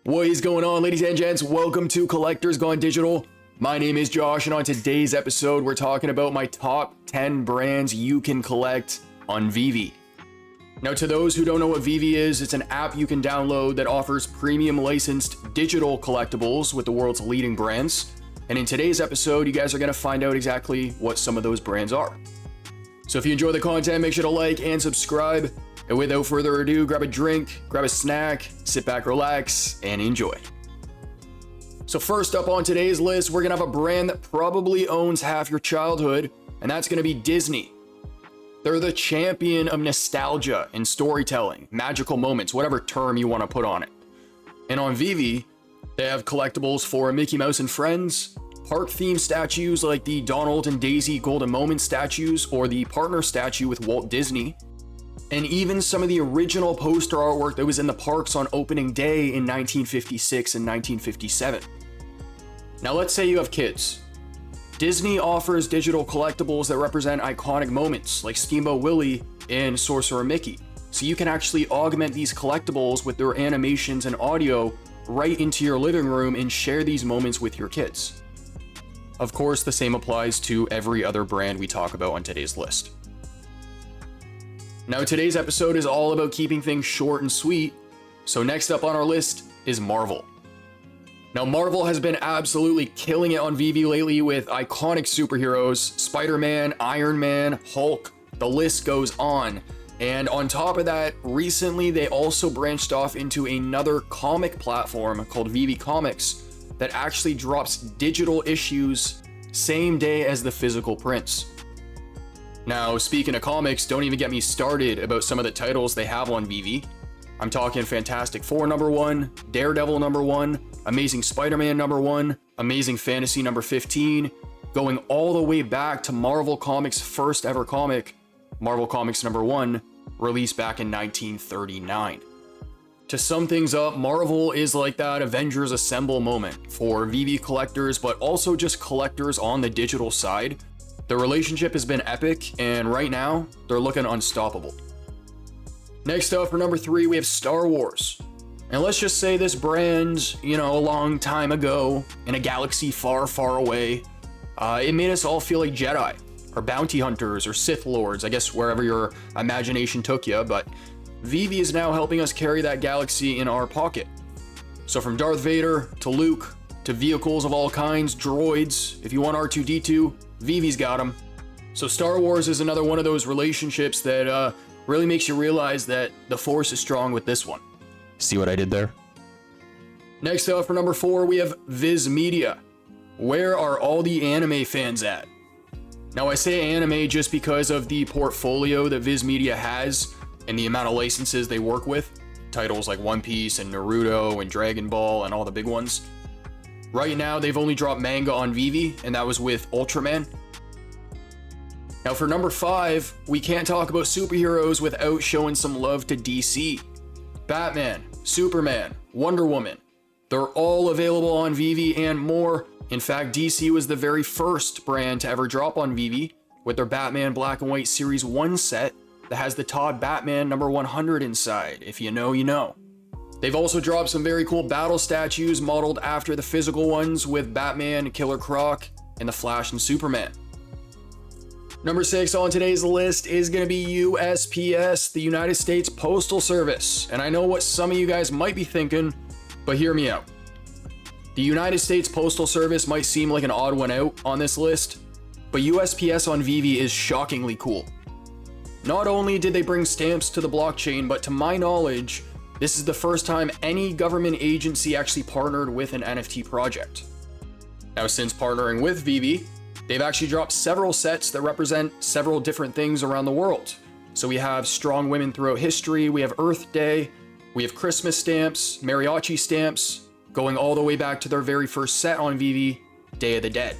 What is going on, ladies and gents? Welcome to Collectors Gone Digital. My name is Josh, and on today's episode, we're talking about my top 10 brands you can collect on VeVe. Now, to those who don't know what VeVe is, it's an app you can download that offers premium licensed digital collectibles with the world's leading brands. And in today's episode, you guys are going to find out exactly what some of those brands are. So if you enjoy the content, make sure to like and subscribe. And without further ado, grab a drink, grab a snack, sit back, relax, and enjoy. So first up on today's list, we're gonna have a brand that probably owns half your childhood, and that's gonna be Disney. They're the champion of nostalgia and storytelling, magical moments, whatever term you wanna put on it. And on VeVe, they have collectibles for Mickey Mouse and Friends, park-themed statues like the Donald and Daisy Golden Moment statues or the partner statue with Walt Disney, and even some of the original poster artwork that was in the parks on opening day in 1956 and 1957. Now let's say you have kids. Disney offers digital collectibles that represent iconic moments like Steamboat Willie and Sorcerer Mickey, so you can actually augment these collectibles with their animations and audio right into your living room and share these moments with your kids. Of course, the same applies to every other brand we talk about on today's list. Now, today's episode is all about keeping things short and sweet, so next up on our list is Marvel. Now, Marvel has been absolutely killing it on VeVe lately with iconic superheroes, Spider-Man, Iron Man, Hulk, the list goes on. And on top of that, recently they also branched off into another comic platform called VeVe Comics that actually drops digital issues same day as the physical prints. Now, speaking of comics, don't even get me started about some of the titles they have on VeVe. I'm talking Fantastic Four #1, Daredevil #1, Amazing Spider-Man #1, Amazing Fantasy #15, going all the way back to Marvel Comics' first ever comic, Marvel Comics #1, released back in 1939. To sum things up, Marvel is like that Avengers Assemble moment for VeVe collectors, but also just collectors on the digital side. The relationship has been epic, and right now, they're looking unstoppable. Next up for #3, we have Star Wars. And let's just say this brand, a long time ago, in a galaxy far, far away, it made us all feel like Jedi, or bounty hunters, or Sith Lords, I guess wherever your imagination took you, but VeVe is now helping us carry that galaxy in our pocket. So from Darth Vader, to Luke, to vehicles of all kinds, droids, if you want R2-D2, VeVe's got them. So Star Wars is another one of those relationships that really makes you realize that the Force is strong with this one. See what I did there? Next up for #4, we have Viz Media. Where are all the anime fans at? Now I say anime just because of the portfolio that Viz Media has and the amount of licenses they work with. Titles like One Piece and Naruto and Dragon Ball and all the big ones. Right now, they've only dropped manga on VeVe, and that was with Ultraman. Now for #5, we can't talk about superheroes without showing some love to DC. Batman, Superman, Wonder Woman, they're all available on VeVe and more. In fact, DC was the very first brand to ever drop on VeVe with their Batman Black and White Series 1 set that has the Todd Batman #100 inside. If you know, you know. They've also dropped some very cool battle statues modeled after the physical ones with Batman, Killer Croc, and the Flash and Superman. #6 on today's list is going to be USPS, the United States Postal Service. And I know what some of you guys might be thinking, but hear me out. The United States Postal Service might seem like an odd one out on this list, but USPS on VeVe is shockingly cool. Not only did they bring stamps to the blockchain, but to my knowledge, this is the first time any government agency actually partnered with an NFT project. Now, since partnering with VeVe, they've actually dropped several sets that represent several different things around the world. So we have strong women throughout history, we have Earth Day, we have Christmas stamps, mariachi stamps, going all the way back to their very first set on VeVe, Day of the Dead.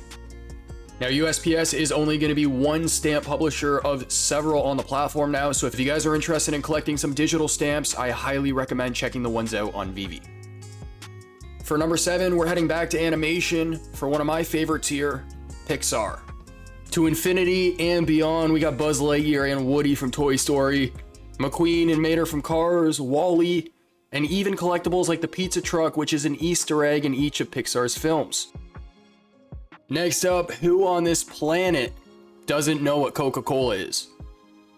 Now, USPS is only going to be one stamp publisher of several on the platform now, so if you guys are interested in collecting some digital stamps, I highly recommend checking the ones out on VeVe. For #7, we're heading back to animation for one of my favorites here, Pixar. To infinity and beyond, we got Buzz Lightyear and Woody from Toy Story, McQueen and Mater from Cars, WALL-E, and even collectibles like the pizza truck, which is an Easter egg in each of Pixar's films. Next up, who on this planet doesn't know what Coca-Cola is?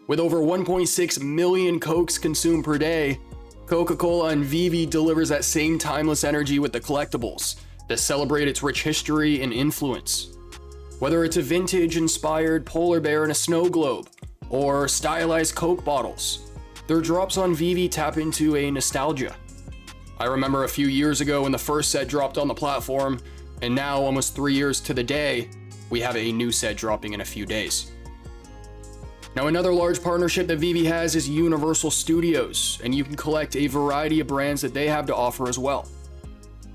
With over 1.6 million Cokes consumed per day, Coca-Cola and VeVe delivers that same timeless energy with the collectibles that celebrate its rich history and influence. Whether it's a vintage-inspired polar bear in a snow globe, or stylized Coke bottles, their drops on VeVe tap into a nostalgia. I remember a few years ago when the first set dropped on the platform, and now, almost 3 years to the day, we have a new set dropping in a few days. Now, another large partnership that VeVe has is Universal Studios, and you can collect a variety of brands that they have to offer as well.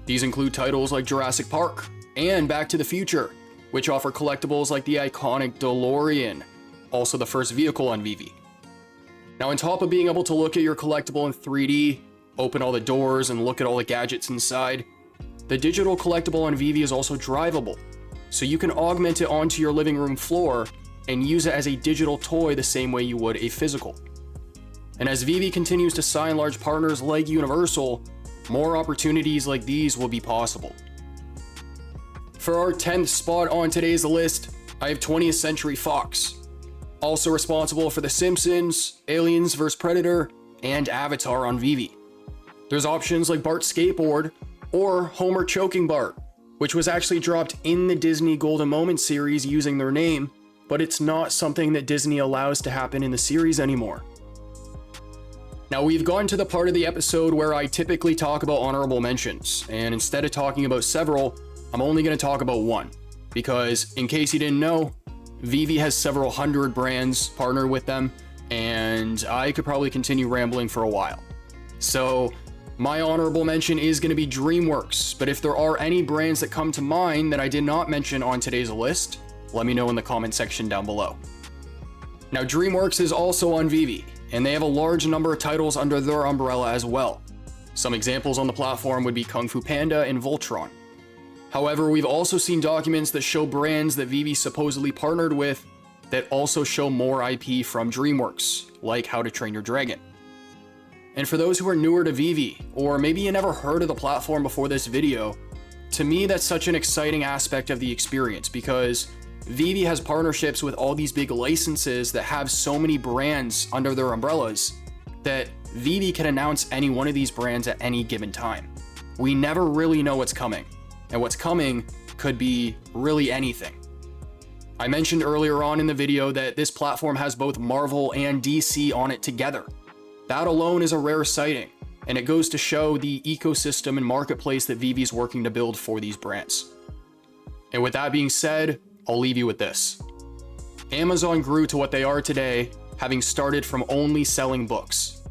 These include titles like Jurassic Park and Back to the Future, which offer collectibles like the iconic DeLorean, also the first vehicle on VeVe. Now, on top of being able to look at your collectible in 3D, open all the doors, and look at all the gadgets inside, the digital collectible on VeVe is also drivable, so you can augment it onto your living room floor and use it as a digital toy the same way you would a physical. And as VeVe continues to sign large partners like Universal, more opportunities like these will be possible. For our 10th spot on today's list, I have 20th Century Fox, also responsible for The Simpsons, Aliens vs. Predator, and Avatar on VeVe. There's options like Bart's skateboard, or Homer choking Bart, which was actually dropped in the Disney Golden Moment series using their name, but it's not something that Disney allows to happen in the series anymore. Now, we've gotten to the part of the episode where I typically talk about honorable mentions, and instead of talking about several, I'm only going to talk about one, because in case you didn't know, VeVe has several hundred brands partnered with them, and I could probably continue rambling for a while. So, my honorable mention is going to be DreamWorks, but if there are any brands that come to mind that I did not mention on today's list, let me know in the comment section down below. Now, DreamWorks is also on VeVe, and they have a large number of titles under their umbrella as well. Some examples on the platform would be Kung Fu Panda and Voltron. However, we've also seen documents that show brands that VeVe supposedly partnered with that also show more IP from DreamWorks, like How to Train Your Dragon. And for those who are newer to VeVe, or maybe you never heard of the platform before this video, to me that's such an exciting aspect of the experience because VeVe has partnerships with all these big licenses that have so many brands under their umbrellas that VeVe can announce any one of these brands at any given time. We never really know what's coming, and what's coming could be really anything. I mentioned earlier on in the video that this platform has both Marvel and DC on it together. That alone is a rare sighting, and it goes to show the ecosystem and marketplace that VeVe is working to build for these brands. And with that being said, I'll leave you with this. Amazon grew to what they are today, having started from only selling books.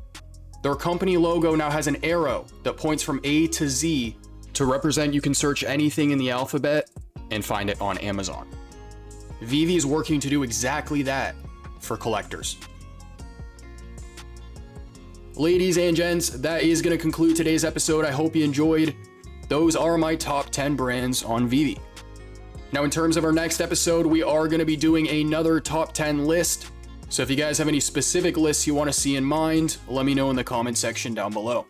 Their company logo now has an arrow that points from A to Z to represent you can search anything in the alphabet and find it on Amazon. VeVe is working to do exactly that for collectors. Ladies and gents, that is going to conclude today's episode. I hope you enjoyed. Those are my top 10 brands on VeVe. Now, in terms of our next episode, we are going to be doing another top 10 list. So if you guys have any specific lists you want to see in mind, let me know in the comment section down below.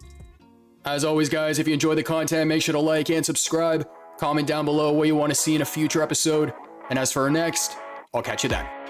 As always, guys, if you enjoy the content, make sure to like and subscribe. Comment down below what you want to see in a future episode. And as for our next, I'll catch you then.